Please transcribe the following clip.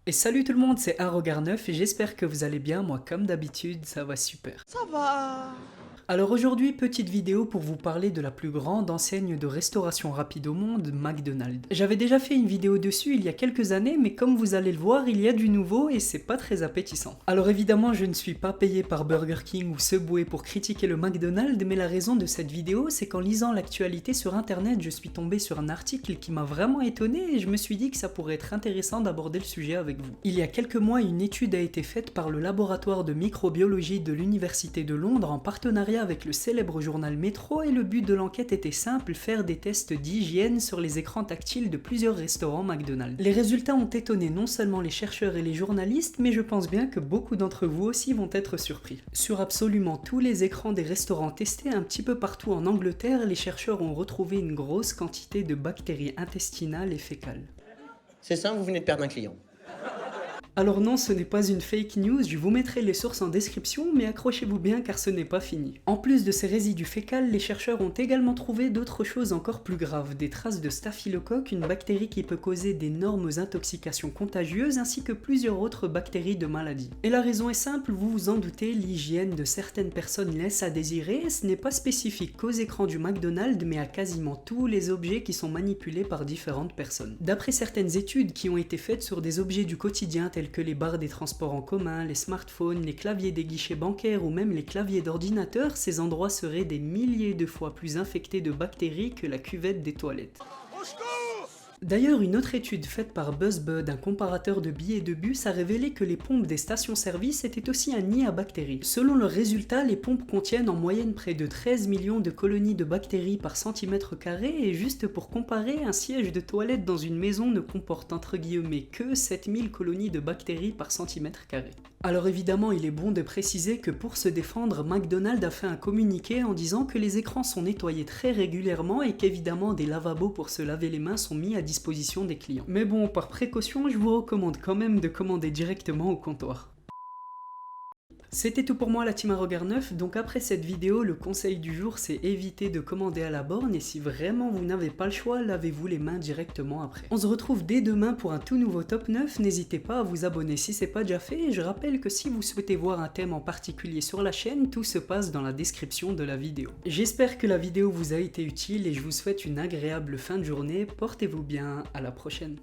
Et salut tout le monde, c'est Arogar9 et j'espère que vous allez bien, moi comme d'habitude, ça va super. Ça va. Alors aujourd'hui, petite vidéo pour vous parler de la plus grande enseigne de restauration rapide au monde, McDonald's. J'avais déjà fait une vidéo dessus il y a quelques années, mais comme vous allez le voir, il y a du nouveau et c'est pas très appétissant. Alors évidemment, je ne suis pas payé par Burger King ou Subway pour critiquer le McDonald's, mais la raison de cette vidéo, c'est qu'en lisant l'actualité sur internet, je suis tombé sur un article qui m'a vraiment étonné et je me suis dit que ça pourrait être intéressant d'aborder le sujet avec vous. Il y a quelques mois, une étude a été faite par le laboratoire de microbiologie de l'Université de Londres en partenariat avec le célèbre journal Metro et le but de l'enquête était simple, faire des tests d'hygiène sur les écrans tactiles de plusieurs restaurants McDonald's. Les résultats ont étonné non seulement les chercheurs et les journalistes, mais je pense bien que beaucoup d'entre vous aussi vont être surpris. Sur absolument tous les écrans des restaurants testés un petit peu partout en Angleterre, les chercheurs ont retrouvé une grosse quantité de bactéries intestinales et fécales. C'est simple, vous venez de perdre un client. Alors non, ce n'est pas une fake news, je vous mettrai les sources en description, mais accrochez-vous bien car ce n'est pas fini. En plus de ces résidus fécals, les chercheurs ont également trouvé d'autres choses encore plus graves, des traces de staphylocoque, une bactérie qui peut causer d'énormes intoxications contagieuses, ainsi que plusieurs autres bactéries de maladies. Et la raison est simple, vous vous en doutez, l'hygiène de certaines personnes laisse à désirer, et ce n'est pas spécifique qu'aux écrans du McDonald's, mais à quasiment tous les objets qui sont manipulés par différentes personnes. D'après certaines études qui ont été faites sur des objets du quotidien tels que les barres des transports en commun, les smartphones, les claviers des guichets bancaires ou même les claviers d'ordinateur, ces endroits seraient des milliers de fois plus infectés de bactéries que la cuvette des toilettes. D'ailleurs, une autre étude faite par BuzzBud, un comparateur de billets de bus, a révélé que les pompes des stations-service étaient aussi un nid à bactéries. Selon leurs résultats, les pompes contiennent en moyenne près de 13 millions de colonies de bactéries par centimètre carré, et juste pour comparer, un siège de toilette dans une maison ne comporte entre guillemets que 7000 colonies de bactéries par centimètre carré. Alors évidemment, il est bon de préciser que pour se défendre, McDonald's a fait un communiqué en disant que les écrans sont nettoyés très régulièrement et qu'évidemment des lavabos pour se laver les mains sont mis à disposition des clients. Mais bon, par précaution, je vous recommande quand même de commander directement au comptoir. C'était tout pour moi la team Arogar9, donc après cette vidéo, le conseil du jour c'est éviter de commander à la borne et si vraiment vous n'avez pas le choix, lavez-vous les mains directement après. On se retrouve dès demain pour un tout nouveau top 9, n'hésitez pas à vous abonner si c'est pas déjà fait et je rappelle que si vous souhaitez voir un thème en particulier sur la chaîne, tout se passe dans la description de la vidéo. J'espère que la vidéo vous a été utile et je vous souhaite une agréable fin de journée, portez-vous bien, à la prochaine.